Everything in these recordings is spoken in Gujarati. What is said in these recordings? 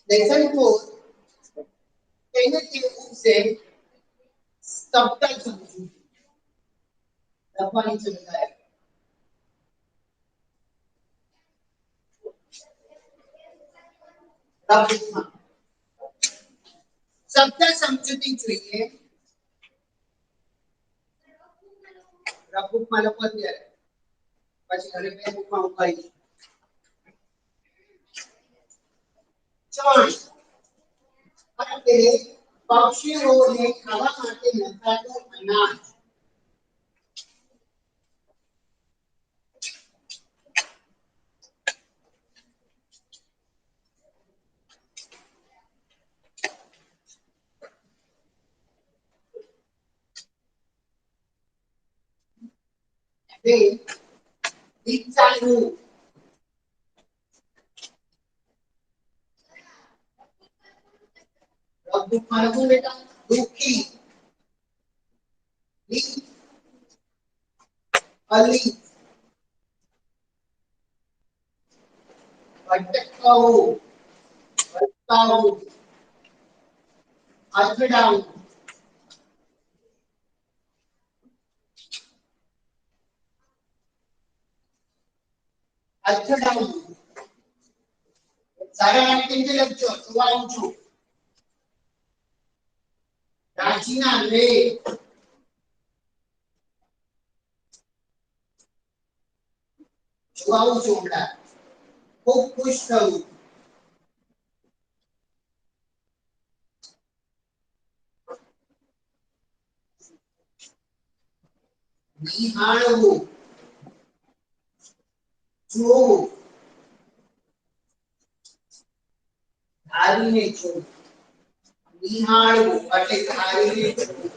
लेसन 4 कहने के रूप से सबका समझू रखवानी चलता है सबका समझूती જોઈએ રફુકમાં લખો ત્યારે પછી ઘરે બે બુકમાં ઉપાડી ચણ એટલે પક્ષીઓને ખાવા માટે નખાતું અનાજ તે વિચારવું રફુકમાં લખો બેટા દુખી અલી ભટકાવું ભટકાવું અથડાવું અથડાવું સારા વાક્ય લખજો જોવાનું છું રાજીના રે જોવાનું છું હમણાં ખૂબ ખુશ થવું નિહાળવું જોવું ધારીને જોવું નિહાળવું એટલે ધારીને જોવું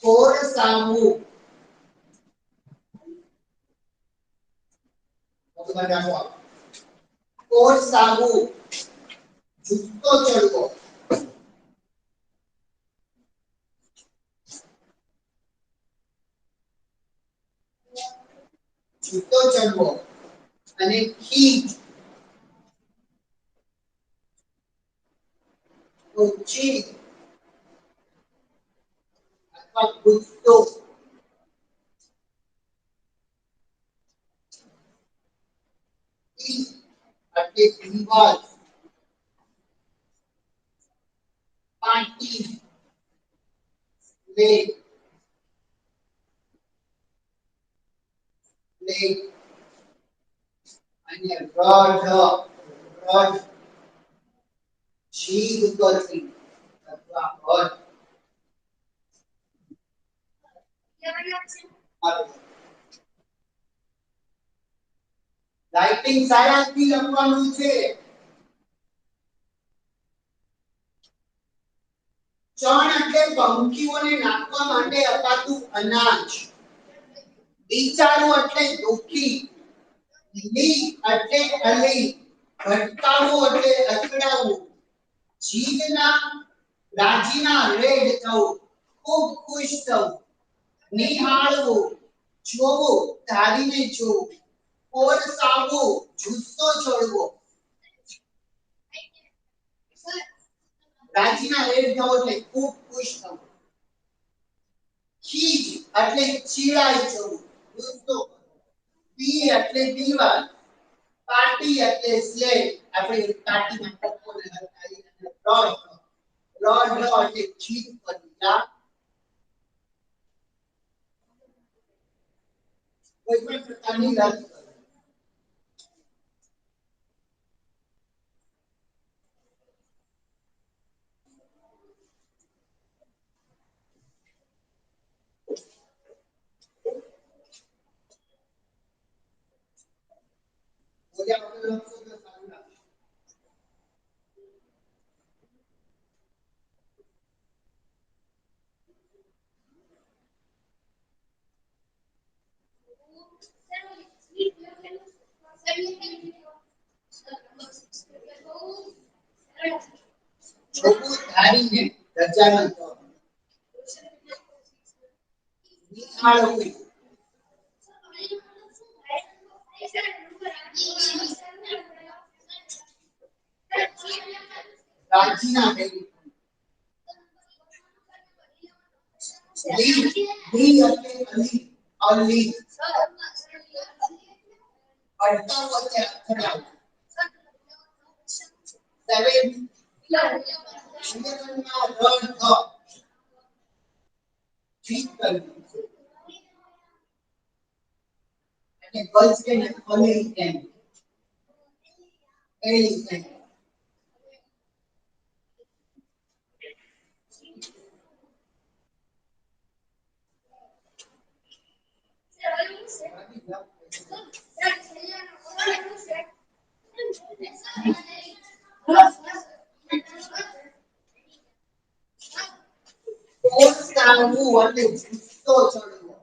કોરસાવું કોરસાવું જુત્તો ચડવો જુત્તો ચડવો અને ખીચ ઊંચી અથવા ગુસ્સો એટલે દિવાલ પાટી લે લે અને રડ જીભ કરવી અથવા રાઇટિંગ સારાથી લખવાનું છે ચણ એટલે પંખીઓને નાખવા માટે અપાતું અનાજ વિચારો એટલે દુખી લી એટલે અલી ભટકાવું એટલે અથડાવું જીદના રાજીના રેડ થવું ખૂબ ખુશ થવું નિહાળવું જોવું ધારીને જોવું કોરસાવું જુસ્સો ચડવો રાજીના રેડ થવો એટલે ખૂબ ખુશ થવું ખીજ એટલે ચીડાઈ જવું ગુસ્સો પી એટલે દીવાલ પાટી એટલે સ્લેટ આપણે પાટીમાં પપ્પોને હટાવી અને રડ એટલે જીત કરવી કોઈ પણ પ્રકારની રદ ધારીને રજાના નિહાળવું રાજીના ભેગી લીડ ડી એટલે અલી અલી અડતા વચ્ચે અથડાવ સેવન શિયરના રન જીત કરવી અને ગર્લ્સ કે અલી કેમ એલી કેમ પ્રોત્સાહવું એટલે જુસ્સો ચડવો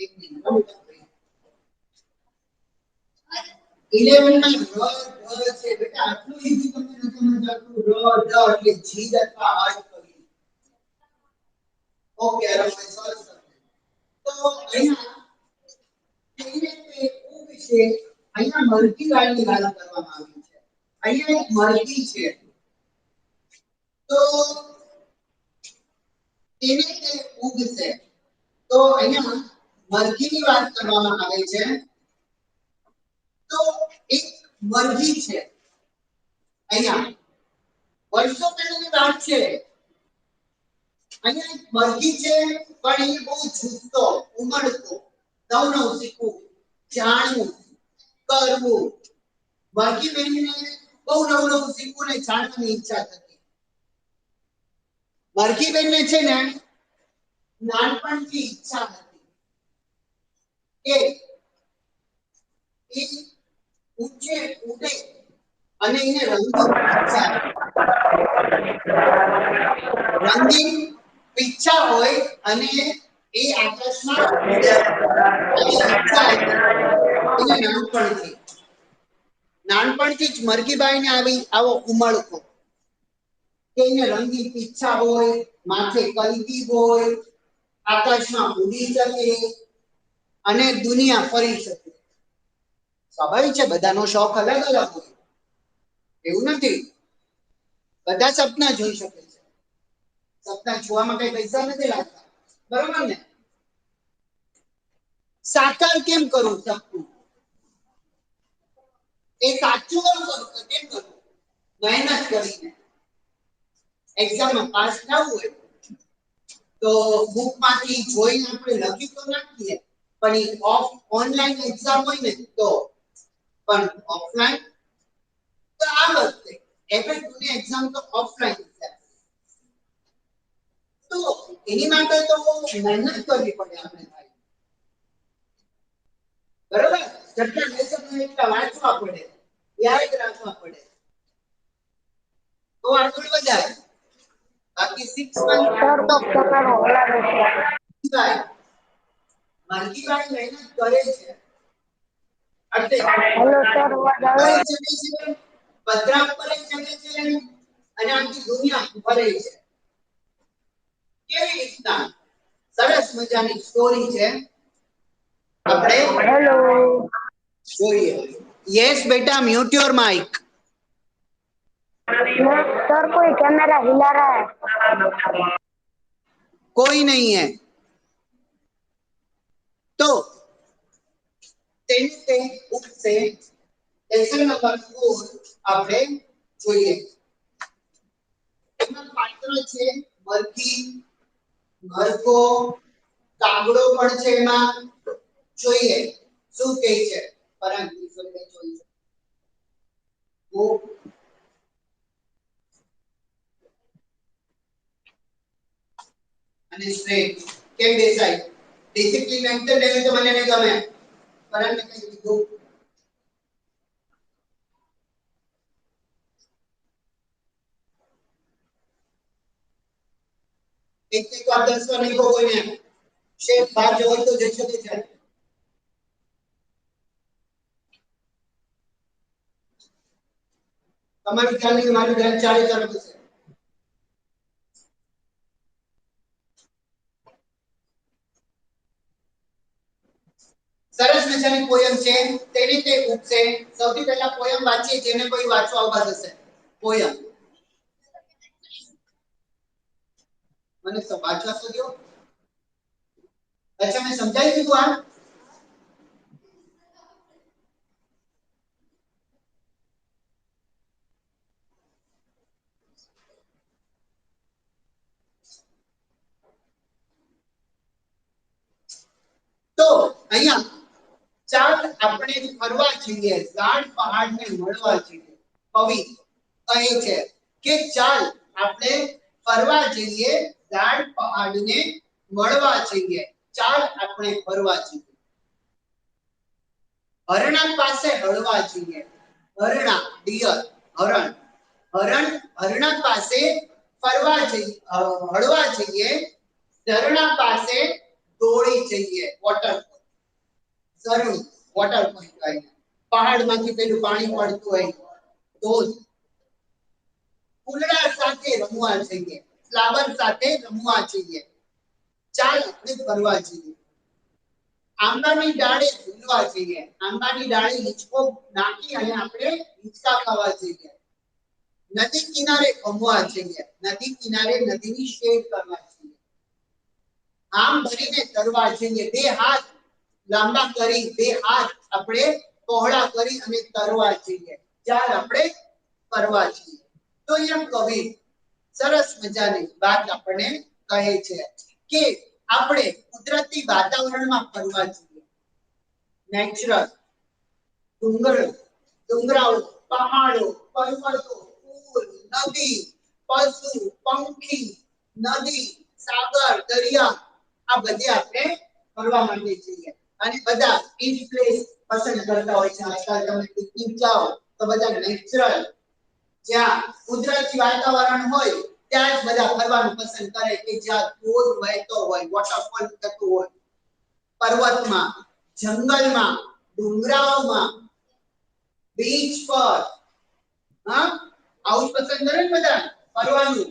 એક મિનિટ 11 માં ર ર છે બેટા આટલું ઈઝી તમને નથી સમજાતું ર ર એટલે જીદ અથવા હાર્ટ કરી ઓકે હવે સરસ તો અહીંયા તેને તે ઉ વિશે અહીંયા મરઘી વાળની વાત કરવામાં આવી છે અહીંયા એક મરઘી છે તો તેને તે ઉગશે તો અહીંયા મરઘીની વાત કરવામાં આવે છે તો એક મરઘી છે અહીંયા વર્ષો પહેલાની વાત છે અહીંયા એક મરઘી છે પણ એ બહુ જુસ્સો ઉમળકો નવ શીખવું જાણવું કરવું મરઘી બહેનને બહુ નવું શીખવું ને જાણવાની ઈચ્છા થતી મરઘી બહેનને છે ને નાનપણથી ઈચ્છા હતી કે એ ઊંચે ઉડે અને એને રંગીન ઈચ્છા હોય અને એ આકાશમાં ઉડે એની ઈચ્છા હતી એને નાનપણથી જ મરઘીબાઈને આવી આવો ઉમળકો કે એને રંગીન ઈચ્છા હોય માથે કલગી હોય આકાશમાં ઉડી શકે અને દુનિયા ફરી શકે સ્વાભાવિક છે બધાનો શોખ અલગ અલગ હોય એવું નથી બધા સપના જોઈ શકે છે સપના જોવામાં કઈ પૈસા નથી લાગતા બરોબર ને સાકાર કેમ કરું સપનું એ સાચું કેમ કરું મહેનત કરીને એક્ઝામમાં પાસ થવું હોય તો બુકમાંથી જોઈને આપણે લખી તો નાખીએ પણ એ ઓનલાઈન એક્ઝામ હોય ને તો પણ ઓફલાઈન તો આ વખતે એફએફની એક્ઝામ તો ઓફલાઈન છે તો એની માટે તો મહેનત કરવી પડે આપણે ભાઈ બરોબર જેટલા લેસન એટલા વાંચવા પડે યાદ રાખવા પડે તો આગળ વધાય બાકી 6 મંથ તો તમારો ઓલાવે છે માનકીભાઈ મહેનત કરે છે એટલે હેલો સર અવાજ આવે છે પત્રા પર ચડે છે અને આખી દુનિયા ફરે છે કેવી રીતના સરસ મજાની સ્ટોરી છે આપણે હેલો જોઈએ યસ બેટા म्यूट योर माइक सर कोई कैमरा हिला रहा है कोई नहीं है तो तेने उससे लेसन नंबर 4 આપણે જોઈએ એમાં પાત્ર છે મરઘી મરઘો કાગડો પણ છે એમાં જોઈએ શું કહે છે પરંતુ જોઈએ અને સ્ટ્રેટ કેમ દેસાઈ ડિસિપ્લિન મેન્ટેન રહે તો મને નહીં ગમે કરણ ને કઈ કીધું એક એક વાર 10 વાર નહીં કોઈને શેપ બહાર જવો તો જઈ શકે છે તમારું ખ્યાલ નહીં મારું ધ્યાન ચાલે ચાલુ થશે સરસ મજાની પોયમ છે તેની તે ઉગશે સૌથી પહેલા પોયમ વાંચીએ જેને કોઈ વાંચવા આવવા જશે પોયમ મને વાંચવા તો દો અચ્છા મેં સમજાવી દીધું આ તો અહીંયા ચાલ આપણે ફરવા જઈએ ગાઢ પહાડને મળવા જઈએ કવિ કહે છે કે ચાલ આપણે ફરવા જઈએ ગાઢ પહાડને મળવા જઈએ ચાલ આપણે ફરવા જઈએ હરણા પાસે હળવા જઈએ હરણા ડિયર હરણ હરણા પાસે ફરવા જઈએ હળવા જઈએ ઝરણા પાસે દોડી જઈએ વોટર ઝરણું વોટર પોઈન્ટ કહે પહાડમાંથી પેલું પાણી પડતું હોય ધોધ ફૂલડા સાથે રમવા જઈએ ફ્લાવર સાથે રમવા જઈએ ચાલ આપણે ફરવા જઈએ આંબાની ડાળે ઝૂલવા જઈએ આંબાની ડાળે હિંચકો નાખી અને આપણે હિંચકા ખાવા જઈએ નદી કિનારે રમવા જઈએ નદી કિનારે નદીની શેર કરવા જઈએ આમ ભરીને તરવા જઈએ બે હાથ લાંબા કરી બે હાથ આપણે પહોળા કરી અને તરવા જઈએ ચાલ આપણે ફરવા જઈએ તો અહીંયા કવિ સરસ મજાની વાત આપણને કહે છે કે આપણે કુદરતી વાતાવરણમાં ફરવા જઈએ નેચરલ ડુંગરાઓ પહાડો પર્વતો ફૂલ નદી પશુ પંખી નદી સાગર દરિયા આ બધે આપણે ફરવા માટે જઈએ અને બધા ઈચ પ્લેસ પસંદ કરતા હોય છે આજકાલ તમે પિકનિક જાઓ તો બધા નેચરલ જ્યાં કુદરતી વાતાવરણ હોય ત્યાં જ બધા ફરવાનું પસંદ કરે કે જ્યાં ધોધ વહેતો હોય વોટરફોલ થતું હોય પર્વતમાં જંગલમાં ડુંગરાઓમાં બીચ પર હા આવું પસંદ કરે ને બધા ફરવાનું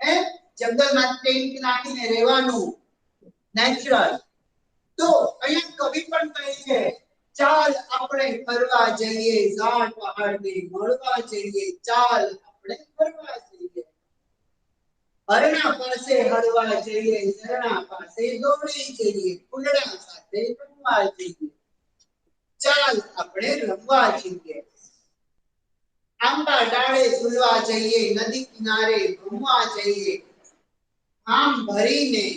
હે જંગલમાં ટેન્ટ નાખીને રહેવાનું નેચરલ તો અહીંયા કવિ પણ કહે છે ચાલ આપણે ફરવા જઈએ ગાઢ પહાડને મળવા જઈએ ચાલ આપણે ફરવા જઈએ હરણા પાસે હળવા જઈએ ઝરણા પાસે દોડી જઈએ ફૂલડા સાથે રમવા જઈએ ચાલ આપણે રમવા જઈએ આંબા ડાળે ઝૂલવા જઈએ નદી કિનારે રમવા જઈએ આમ ભરીને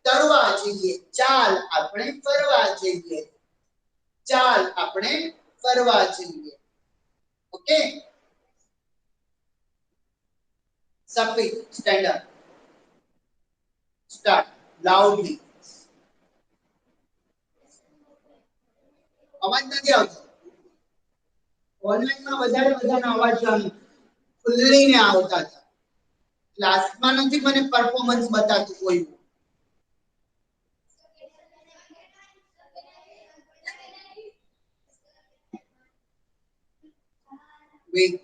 તરવા જઈએ ચાલ આપણે ફરવા જઈએ ચાલ આપણે ફરવા જઈએ okay સફી stand up start loudly અવાજ નથી આવતો ઓનલાઈનમાં બધાનો અવાજ ખુલ્લીને આવતા હતા ક્લાસમાં નથી મને પરફોર્મન્સ બતાતું કોઈ વેઇટ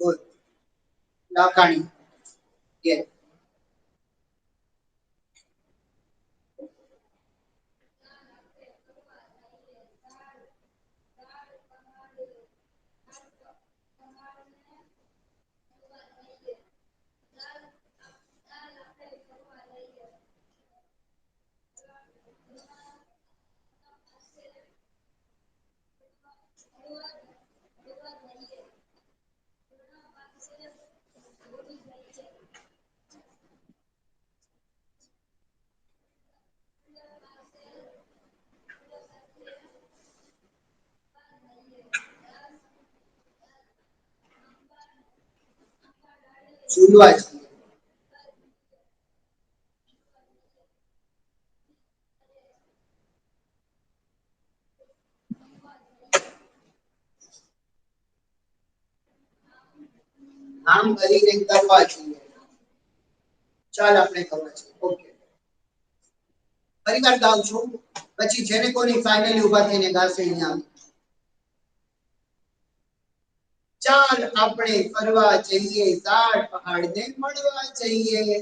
બોલ લાકાણી યસ ઝૂલવા જઈએ. આમ કરીને કરવા જઈએ. ચાલ આપણે કરવા છે. ઓકે ફરીવાર ગાઉં છું પછી જેને કોની ફાઇનલી ઊભા થઈને ગાશે અહીંયા. ચાલ આપણે ફરવા જઈએ ઝાડ પહાડને મળવા જઈએ.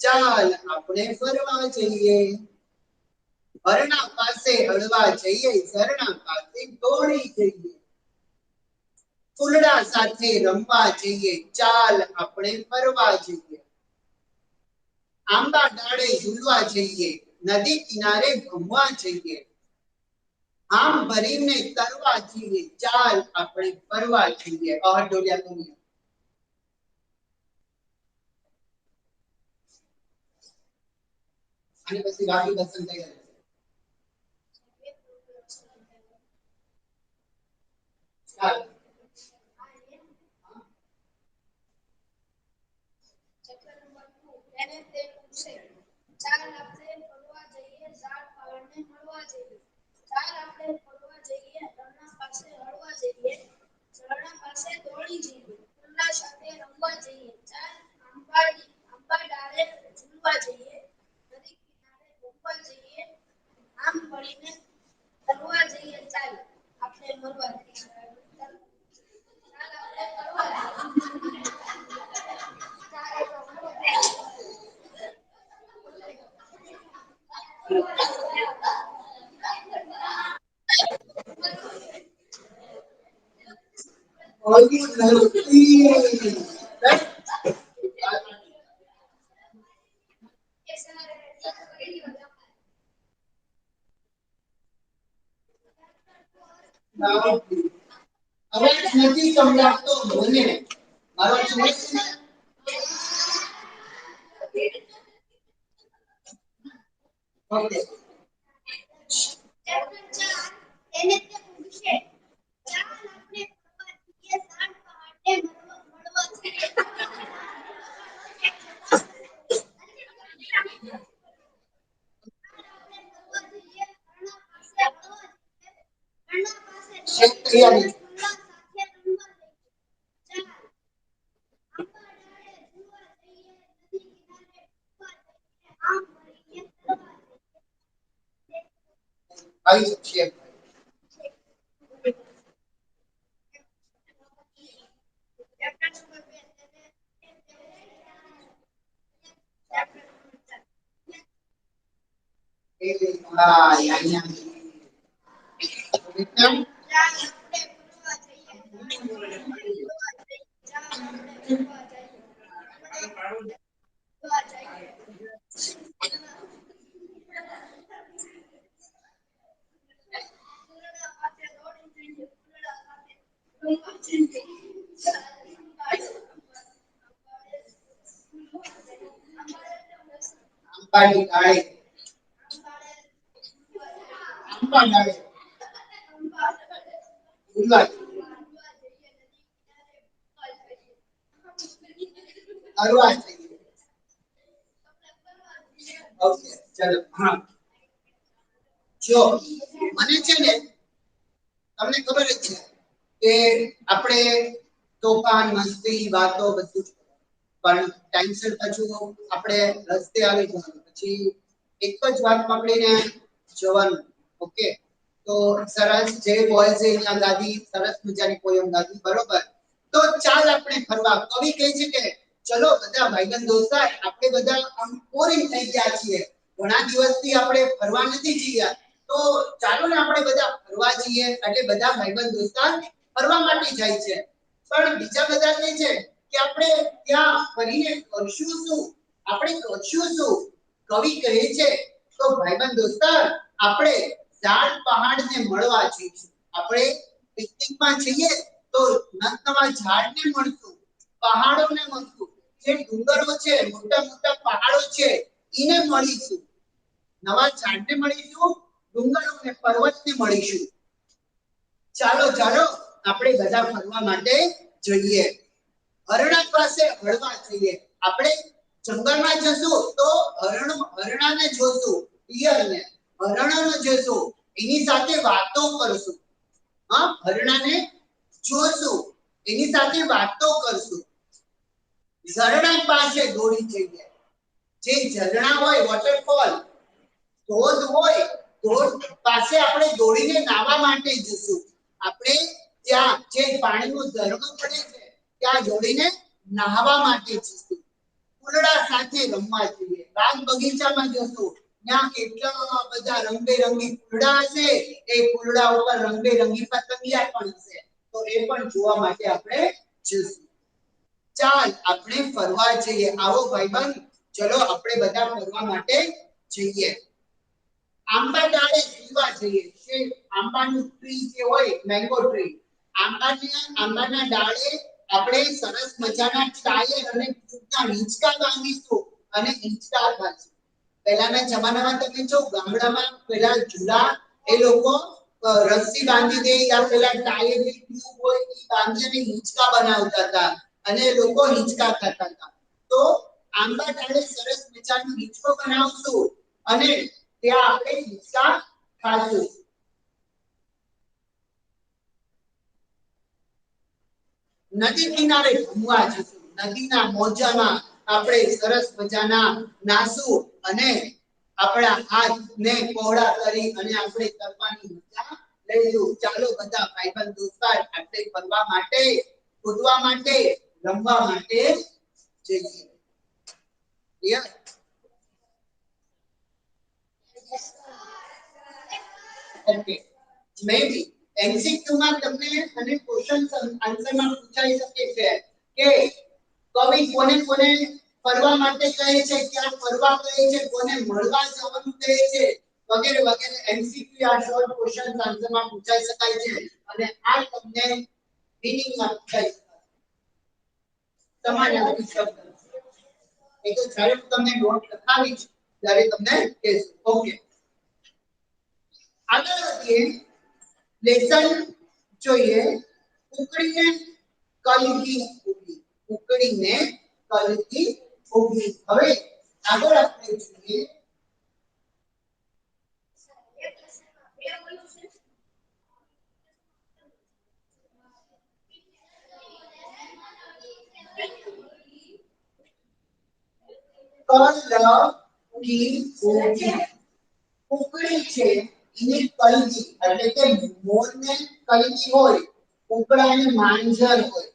ચાલ આપણે ફરવા જઈએ. ઝરણા પાસે હળવા જઈએ ઝરણા પાસે દોડી જઈએ. ફૂલડા સાથે રમવા જઈએ ચાલ આપણે ફરવા જઈએ. આંબા ડાળે ઝૂલવા જઈએ નદી કિનારે ઘૂમવા જઈએ. આમ ભરીને તરવા જઈએ ચાલ આપણે ફરવા જઈએ. અહડોલિયા કુમિયા અને પછી બાકી દર્શન થઈ જાય. ચાલ ચાલ આપણે ફરવા જઈએ ઝાડ પહાડને મળવા જઈએ. ચાલ આપણે ફરવા જઈએ ઝરણા પાસે હળવા જઈએ. ઝરણા પાસે દોડી જઈએ ફૂલડા સાથે રમવા જઈએ. ચાલ આંબા ડાળે ઝૂલવા જઈએ નદી કિનારે ઘૂમવા જઈએ. આમ ભળીને ફરવા જઈએ ચાલ આપણે ફરવા જઈએ. ચાલ આપણે ફરવા જઈએ. હવે નથી સંભળાતો મને. મારો સમજ ઓકે એને તે પૂછે ચાલ આપણે ફરવા જઈએ ઝાડ પહાડને મળવા જઈએ. શેક તૈયારી આવી શેક હા અહીંયા વિક્રમ આંબાની ડાળે આંબા ડાળે ઝૂલવા ફરવા જઈએ. ઓકે ચલો હા જો મને છે ને તમને ખબર જ છે કે આપણે તોફાન મસ્તી વાતો બધું પણ ટાઈમસર પાછું આપણે રસ્તે આવી જવાનું પછી એક જ વાત પકડીને જવાનું. ઓકે તો સરસ જે બોયઝ અહીંયા ગાદી સરસ મજાની પોયમ ગાદી બરોબર. તો ચાલ આપણે ફરવા કવિ કહે છે કે ચલો બધા ભાઈબંધ દોસ્તાર આપણે બધા આમ બોરિંગ થઈ ગયા છીએ ઘણા દિવસથી આપણે ફરવા નથી ગયા તો ચાલો ને આપણે બધા ફરવા જઈએ. એટલે બધા ભાઈબંધ દોસ્તાર ફરવા માટે જાય છે પણ બીજા બધા કહે છે કે આપણે ત્યાં ફરીને કરશું શું આપણે કરશું શું. કવિ કહે છે તો ભાઈબંધ દોસ્તાર આપણે ઝાડ પહાડને મળવા જઈશું. આપણે પિકનિકમાં જઈએ તો નવા ઝાડને મળશું પહાડોને મળશું જે ડુંગરો છે મોટા મોટા પહાડો છે એને મળીશું. નવા ઝાડને મળીશું ડુંગરોને પર્વતને મળીશું. ચાલો ચાલો આપણે બધા ફરવા માટે જઈએ. હરણા પાસે હળવા જઈએ. આપણે જંગલમાં જશું તો હરણાને જોશું, ડિયરને હરણાને જોશું, એની સાથે વાતો કરશું. હા, હરણાને જોશું, એની સાથે વાતો કરશું. ઝરણા પાસે દોડી જઈએ. જે ઝરણા હોય, વોટરફોલ, ધોધ હોય, ધોધ પાસે આપણે દોડીને નાહવા માટે જશું. આપણે ત્યાં જે પાણીનો ઝરણો પડે છે ત્યાં દોડીને નાહવા માટે જશું. ફૂલડા સાથે રમવા જઈએ. બાગ બગીચામાં જશું, ત્યાં કેટલા બધા રંગબેરંગી ફૂલડા હશે. એ ફૂલડા ઉપર રંગબેરંગી પતંગિયા પણ હશે, તો એ પણ જોવા માટે આપણે જશું. ચાલ આપણે ફરવા જઈએ. આવો ભાઈબંધ, ચલો આપણે બધા ફરવા માટે જઈએ. આંબા ડાળે ઝૂલવા જઈએ. જે આંબાનું ટ્રી જે હોય, મેંગો ટ્રી, આંબાના ડાળે આપણે સરસ મજાના ટાયર અને ફૂટના હિંચકા બાંધીશું અને હિંચકા ખાશું. પહેલાના જમાનામાં તમે જો ગામડામાં પેલા ઝૂલા એ લોકો રસ્સી બાંધી દે યા પેલા ટાયરની ટ્યુબ હોય એ બાંધીને હિંચકા બનાવતા હતા અને લોકો હિંચકા ખાતા હતા. તો આંબા ડાળે સરસ મજાનો હિંચકો બનાવશું અને ત્યાં આપણે હિંચકા ખાશું. નદી કિનારે ઘૂમવા જશું. નદીના મોજામાં આપણે સરસ મજાના નાસું અને આપણા હાથને પહોળા કરી અને આપણે તરવાની મજા લઈશું. ચાલો બધા ભાઈબંધ દોસ્તાર આપણે ફરવા માટે, કૂદવા માટે, રમવા માટે જઈએ. ઓકે, મેબી MCQ માં તમને અને ક્વેશ્ચન આન્સરમાં પૂછાઈ શકે છે કે કવિ કોને કોને ફરવા માટે કહે છે, ક્યાં ફરવા કહે છે, કોને મળવા જવાનું કહે છે, વગેરે વગેરે. MCQ આ શોર્ટ ક્વેશ્ચન આન્સરમાં પૂછાઈ શકાય છે અને આ તમને રીડિંગમાં પૂછાઈ શકાય. તમારે લખી શબ્દ એ તો જ્યારે તમને નોટ લખાવીશ ત્યારે તમને કહેશું. ઓકે, આગળ વધીએ. લેસન જોઈએ. ઉકળીને કલગી ઉગી. ઉકળીને કલગી ઉગી. હવે આગળ આપણે જોઈએ કલગી ઉગી. ઉકળી છે એની કલગી એટલે કે મોરને કલગી હોય, ઉકળાને માંજર હોય.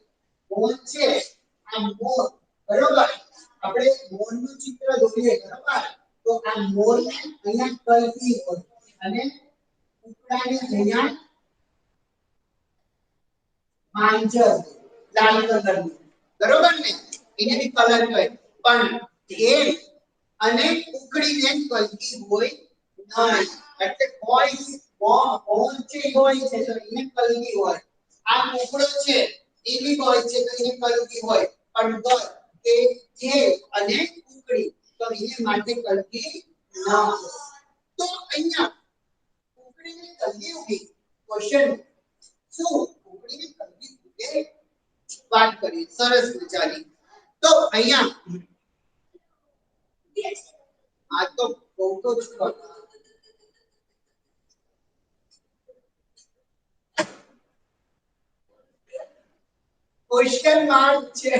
મોર છે આ મોર, બરોબર. આપણે મોરનું ચિત્ર દોરીએ, બરોબર. તો આ મોરને અહીંયા કલગી હોય અને ઉકળાને અહીંયા માંજર, લાલ કલરનું, બરોબર ને. એને બી કલર કહે. પણ ઢેલ અને ઉકળીને કલગી હોય નહીં. એટલે મોર છે હોય છે તો એને કલગી હોય. આ કુકડો છે એ બી હોય છે તો એને કલગી હોય. પણ ગર કે ઢેલ અને ઉકળી તો એને માટે કલગી ન હોય. તો અહીંયા ઉકળીને કલગી ઉગી. ક્વેશ્ચન, શું ઉકળીને કલગી ઉગે? વાત કરીએ સરસ મજાની. તો અહીંયા આ તો બહુ તો જ ક્વેશ્ચન માર્ક છે.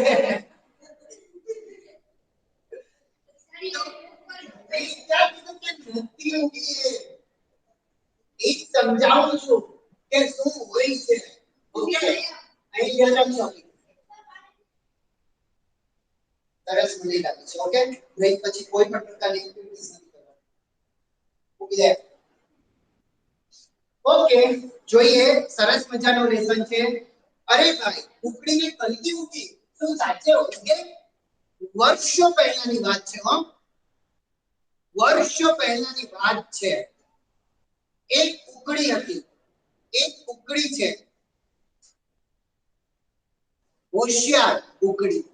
સમજાવું છું કે શું હોય છે. ઓકે, અહીં ધ્યાન રાખજો. સરસ મને લાગે છે. ઓકે, નહીં પછી કોઈ પણ પ્રકારની એક્ટિવિટીઝ નથી કરવાની. મૂકી દે. ઓકે, જોઈએ. સરસ મજાનો લેસન છે. અરે ભાઈ, ઉકળીને કલગી ઉગી. શું સાચે ઉગે? વર્ષો પહેલાની વાત છે. હો, વર્ષો પહેલાની વાત છે. એક ઉકળી હતી. એક ઉકળી છે, હોશિયાર ઉકળી,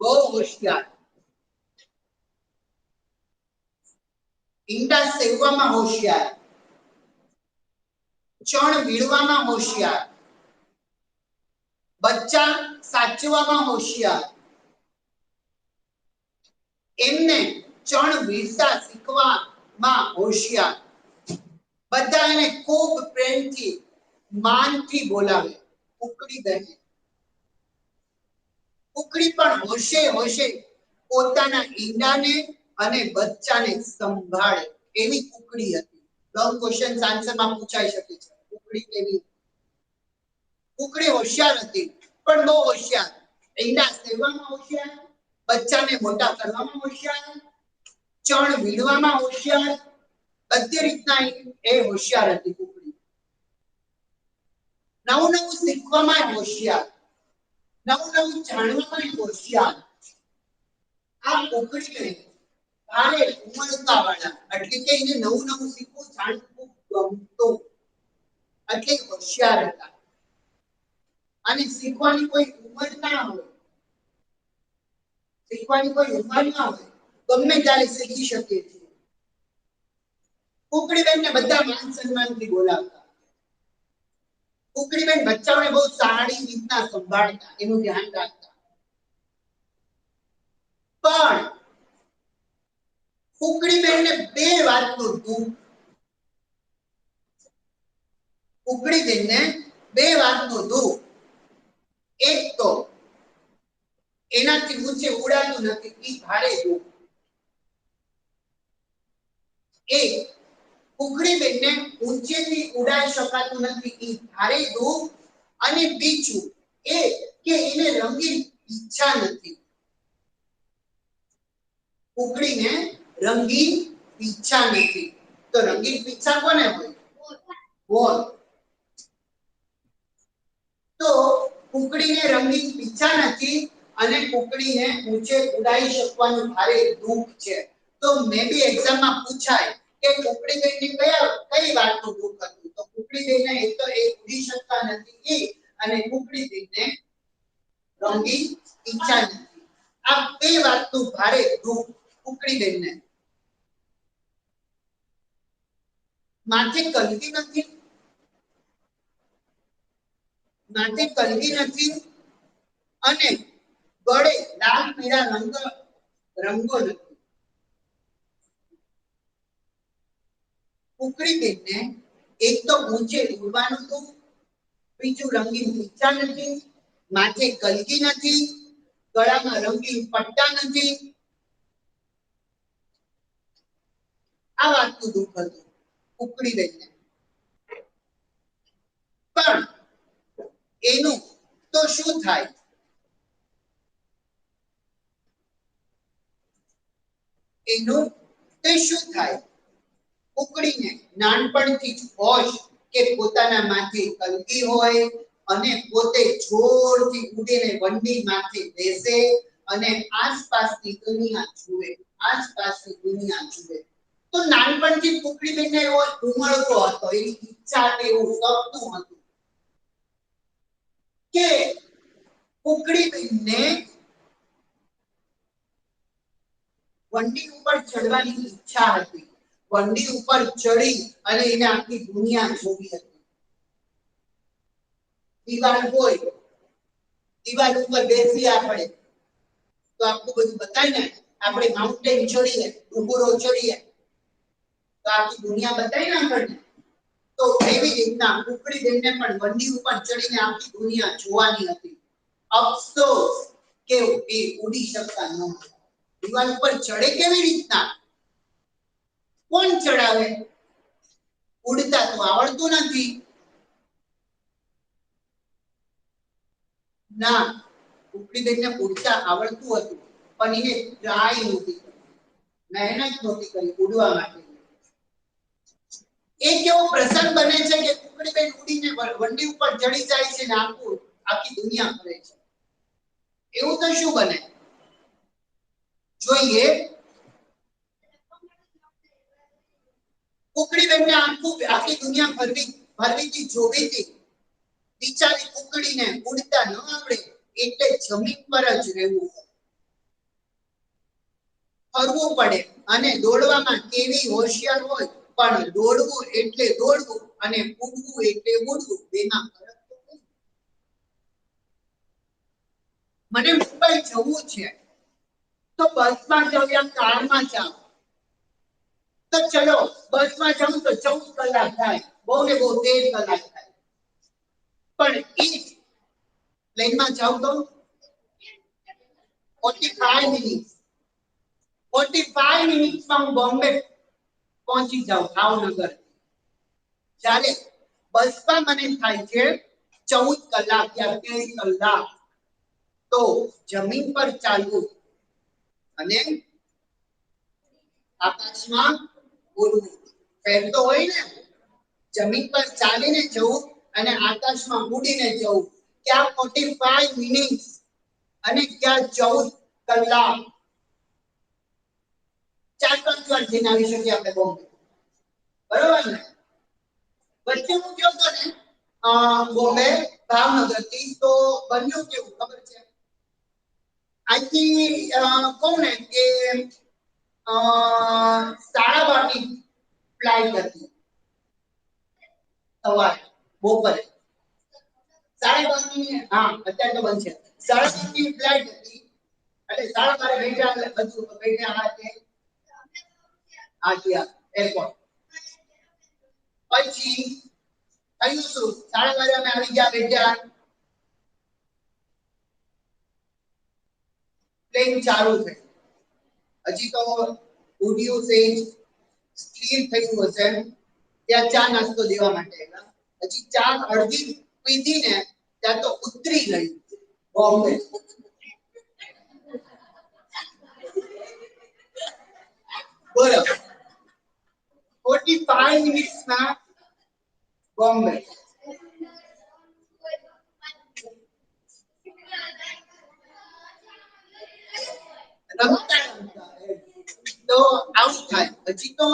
બહુ હોશિયાર. ઈંડા સેવવામાં હોશિયાર, ચણ વીણવામાં હોશિયાર, બચ્ચા સાથે વાંચવામાં હોશિયાર, એમને ચણ વીરતા શીખવામાં હોશિયાર, બધા એને ખૂબ પ્રેમથી માનથી બોલાવે કુકડી બહેન. કુકડી પણ હોશે હોશે પોતાના ઈંડાને અને બચ્ચાને સંભાળે એવી કુકડી હતી. લોંગ ક્વેશ્ચન આન્સરમાં પૂછાઈ શકે છે. કુકડી કેવી? કુકડી હોશિયાર હતી, પણ બહુ હોશિયાર. ઈંડા સેવવામાં હોશિયાર, બચ્ચાને મોટા કરવામાં હોશિયાર, ચણ વીણવામાં હોશિયાર, બધી રીતના એ હોશિયાર હતી કુકડી. નવું નવું શીખવામાં હોશિયાર, નવું નવું જાણવામાં હોશિયાર. આ કુકડીને ભારે ઉમળકા વાળા, એટલે કે એને નવું નવું શીખવું જાણવું ગમતું, એટલે હોશિયાર હતા. અને શીખવાની કોઈ ઉંમર ના હોય, શીખવાની કોઈ ઉંમર ના હોય, ગમે ત્યારે શીખી શકે છે. કુકડી બેનને બધા માન સન્માનથી બોલાવતા. કુકડી બેન બચ્ચાઓને બહુ સારી રીતના સંભાળતા, એનું ધ્યાન રાખતા. પણ કુકડી બેનને બે વાતનું દુઃખ, કુકડી બેનને બે વાતનું દુઃખ. એક તો એનાથી ઊંચે ઉડાતું નથી, એ ભારે દુઃખ. એક કુકડી બેનને ઊંચેથી ઉડાઈ શકાતું નથી, એ ભારે દુઃખ. અને બીજું એ કે એને રંગીન ઈચ્છા નથી. કુકડીને રંગીન ઈચ્છા નથી. તો રંગીન ઈચ્છા કોને હોય? મોર. તો કુકડીને રંગીન ઈચ્છા નથી અને કુકડીને ઊંચે ઉડાઈ શકવાનું ભારે દુઃખ છે. તો મે બી એક્ઝામમાં પૂછાય કે કુકડી બેનને કઈ વાતનું દુઃખ હતું? તો કુકડી બેનને એક તો એ ઉડી શકતા નથી અને કુકડી બેનને રંગીન ઈચ્છા નથી. આ બે વાતનું ભારે દુઃખ કુકડી બેનને. માથે કલગી નથી, માથે કલગી નથી અને ગળે લાલ પીળા રંગો નથી. કુકડી બેનને એક તો ઊંચે ઉડવાનું દુઃખ, બીજું રંગીન ઈચ્છા નથી, માથે કલગી નથી, ગળામાં રંગીન પટ્ટા નથી. આ વાતનું દુઃખ હતું કુકડી બેનને. પણ એનું તો શું થાય? એનું તે શું થાય? કુકડીને નાનપણથી જ હોશ કે પોતાના માથે કલગી હોય અને પોતે જોરથી ઉડીને વંડી માથે બેસે અને આસપાસની દુનિયા જુએ, આસપાસની દુનિયા જુએ. તો નાનપણથી કુકડી બેનને એવો ઉમળકો હતો, એની ઈચ્છા કે એવું સપનું હતું કે કુકડી બેનને વંડી ઉપર ચડવાની ઈચ્છા હતી. વંડી ઉપર ચડી અને એને આખી દુનિયા જોવી હતી. દિવાલ હોય, દિવાલ ઉપર બેસી આપણે તો આખું બધું બતાય ને. આપણે માઉન્ટેન ચડીએ, ડુંગરો ચડીએ તો આખી દુનિયા બતાય ને આપણને. તો એવી રીતના કુકડી બેનને પણ વંડી ઉપર ચડીને આખી દુનિયા જોવાની હતી. અફસોસ કે એ ઉડી શકતા ન હતા. દિવાલ ઉપર ચડે કેવી રીતના? કોણ ચડાવે? ઉડતા તો આવડતું નથી. ના, કુકડી બેનને ઉડતા આવડતું હતું, પણ એને ટ્રાય નહોતી કરી, મહેનત નહોતી કરી ઉડવા માટે. એક એવો પ્રસંગ બને છે કે કુકડી બેન ઉડીને વંડી ઉપર ચડી જાય છે ને આખી દુનિયા ફરે છે. એવું તો શું બને? જોઈએ. કુકડી બેનને આખી દુનિયા ફરવીથી જોવીથી બિચારી કુકડીને ઉડતા ન આવડે એટલે જમીન પર જ રહેવું, ફરવું પડે. અને દોડવામાં કેવી હોશિયાર હોય, પણ દોડવું એટલે દોડવું અને ઉડવું એટલે ઉડવું, બેમાં ફરક તો નહીં. મને મુંબઈ જવું છે તો બસમાં જાવ યા કારમાં જાવ તો ચલો બસમાં જાઉં તો 14 કલાક થાય બહુ ને બહુ 13 કલાક થાય પણ એ પ્લેનમાં જાવ તો 45 મિનિટ 45 મિનિટમાં હું બોમ્બે પહોંચી જાઉં ભાવનગર જ્યારે બસમાં મને થાય છે 14 કલાક યા 13 કલાક તો જમીન પર ચાલવું અને આકાશમાં ઉડવું ફેર તો હોય ને જમીન પર ચાલીને જવું અને આકાશમાં ઉડીને જવું ક્યાં 45 મિનિટ અને ક્યાં 14 કલાક 4-5 વાર જઈને આવી શકીએ આપણે બોમ્બે બરોબર ને વચ્ચે હું ગયો તો ને બોમ્બે ભાવનગર થી તો બન્યું કેવું ખબર છે અહીંથી કહું ને કે 12:30 ની ફ્લાઇટ હતી સવારે બપોરે 12:30 ની હા અત્યારે તો બંધ છે 12:30 ની ફ્લાઇટ હતી એટલે 12:30 બેઠા બધું બેઠા હાથે આગ્યા એરપોર્ટ પછી થયું શું 12:30 અમે આવી ગયા બેઠા પ્લેન ચાલુ થઈ હજી તો ઉડ્યું છે સ્થિર થયું હશે ત્યાં ચા નાસ્તો દેવા માટે હજી ચા અડધી પીધી ને ત્યાં તો ઉતરી ગઈ બોમ્બે બોલો 45 મિનિટ્સમાં બોમ્બે તો આવું થાય હજી તો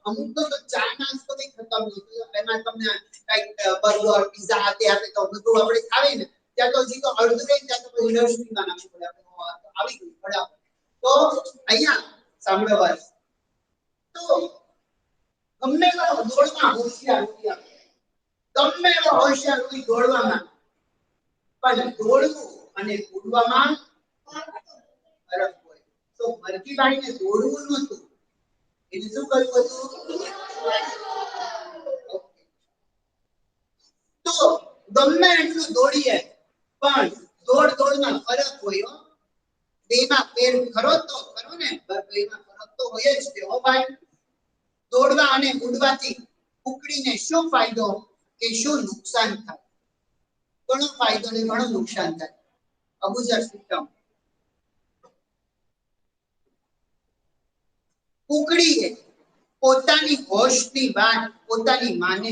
અમુક તો ચા નાસ્તો બી ખતમ નહીં એમાં તમને કઈક બર્ગર પીઝા આતે આપે તો બધું આપણે ખાવી ને ત્યાં તો હજી તો અડધું રહી ત્યાં તો યુનિવર્સિટીમાં નાખવું પડે આવી ગયું બરાબર તો અહીંયા સાંભળો બસ તો ગમે એવા દોડમાં હોશિયાર ગમે એવા હોશિયાર દોડવામાં પણ દોડવું અને કૂદવામાં ફરક હોય તો મરકીભાઈને દોડવું નહોતું એને શું કરવું હતું તો ગમે એટલું દોડીએ પણ દોડમાં ફરક હોય બેમાં ફેર ખરો તો ખરો ને બેમાં ફરક તો હોય જ તે હો ભાઈ દોડવા અને કૂદવાથી કુકડીને શું ફાયદો કે શું નુકસાન થાય ઘણો ફાયદો ને ઘણો નુકસાન થાય અબુજર સિસ્ટમ કુકડીએ પોતાની હોશની વાત પોતાની માને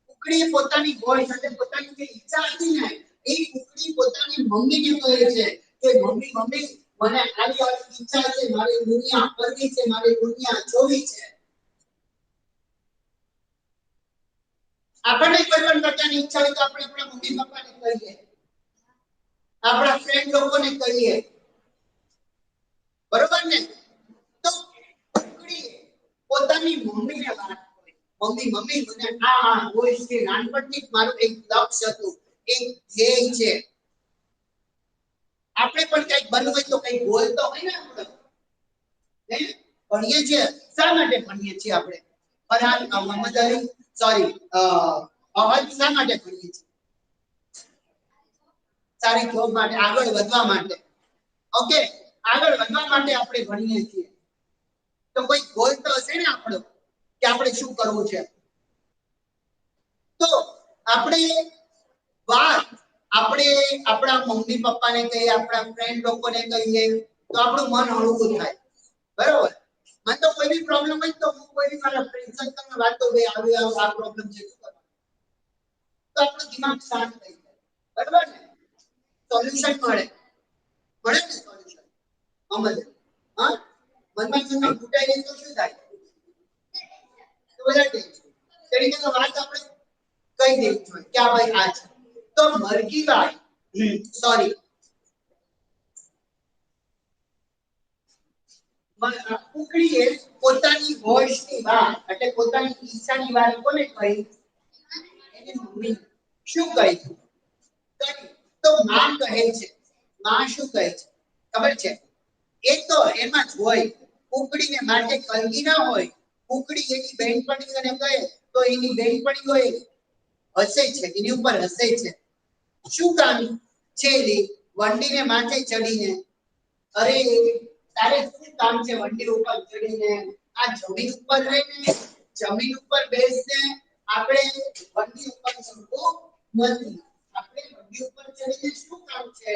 કુકડીએ પોતાની હોશ અને પોતાની જે ઈચ્છા હતી ને એ કુકડી પોતાની મમ્મીને કહે છે કે મમ્મી મને આવી ઈચ્છા છે મારી દુનિયા કરવી છે મારી દુનિયા જોવી છે આપણે કોઈ પણ પ્રકારની ઈચ્છા હોય તો આપણે આપણા મમ્મી પપ્પાને કહીએ આપણા ફ્રેન્ડ લોકોને કહીએ બરોબર ને તો કુકડી પોતાની મમ્મીને વાત કરે મમ્મી મને આ હોય છે નાનપણથી મારું એક લક્ષ્ય હતું એક ધ્યેય છે આપણે પણ કંઈક બનવું હોય તો કંઈક ગોલ તો હોય ને આપણે ભણીએ છીએ શા માટે ભણીએ છીએ આપણે ફરહાન મોહમ્મદ અલી સોરી અવાજ શા માટે ભણીએ છીએ સારી જોબ માટે આગળ વધવા માટે ઓકે આગળ વધવા માટે આપણે ભણીએ છીએ તો કોઈ ગોલ તો હશે ને આપણો કે આપણે શું કરવું છે તો આપણે વાત આપણે આપણા મમ્મી પપ્પાને કહીએ આપણા ફ્રેન્ડ લોકોને કહીએ તો આપણું મન હળવું થાય બરોબર મને તો કોઈ બી પ્રોબ્લેમ હોય તો હું કોઈ મારા ફ્રેન્ડ સર્કલમાં વાત તો ભાઈ આ પ્રોબ્લેમ છે શું કરવાનું તો આપણું દિમાગ શાંત થઈ જાય બરોબર ને સોલ્યુશન મળે ને સોલ્યુશન અમલ હા મનમાં ફૂટાઈ જાય તો શું થાય તો બધા ટેન્શન તરીકે તો વાત આપણે કઈ દેવી જોઈએ કે આ ભાઈ આ છે તો મરઘીભાઈ સોરી કુકડીએ પોતાની હોશની વાત એટલે પોતાની ઈચ્છાની વાત કોને કહી એની મમ્મી શું કહી તો માં કહે છે માં શું કહે છે ખબર છે? એ તો એમાં જ હોય. કુકડીને માટે કલગી ના હોય. કુકડી એની બહેનપણીઓને કહે તો એની બહેનપણીઓ હસે છે, એની ઉપર હસે છે. શું કામ છે વંડીને માથે ચડીને? અરે તારે શું કામ છે વંડી ઉપર ચડીને? આ જમીન ઉપર રહીને જમીન ઉપર બેસને આપણે વંડી ઉપર ચડવું નથી. આપણે વંડી ઉપર ચડીને શું કામ છે?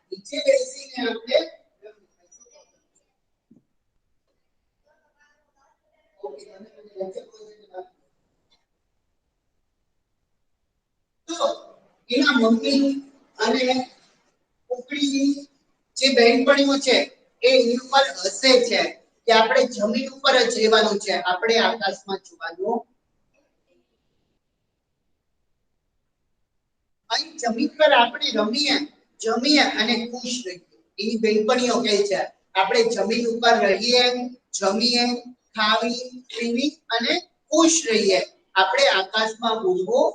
નીચે બેસીને આપણે તો એના મમ્મી અને કુકડીની જે બહેનપણીઓ છે એ એની ઉપર હસે છે કે આપણે જમીન ઉપર જ રહેવાનું છે, આપણે આકાશમાં જોવાનું. અહીં જમીન પર આપણે રમીએ, જમીએ અને ખુશ રહીએ. એની બહેનપણીઓ કહે છે આપણે જમીન ઉપર રહીએ, જમીએ, ખાવી પીવી અને ખુશ રહીએ. આપણે આકાશમાં ઉડવું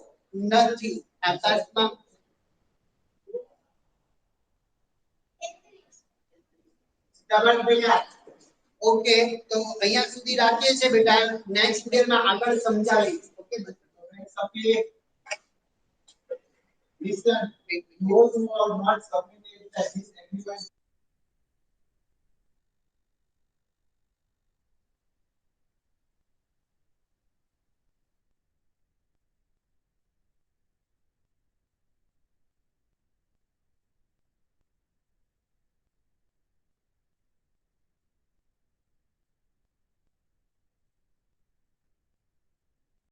નથી. આકાશમાં ઓકે, તો અહીંયા સુધી રાખીએ છીએ બેટા. નેક્સ્ટ વિડિયોમાં આગળ સમજાવીશ. ઓકે સભી listen, those who are not submitted that is everyone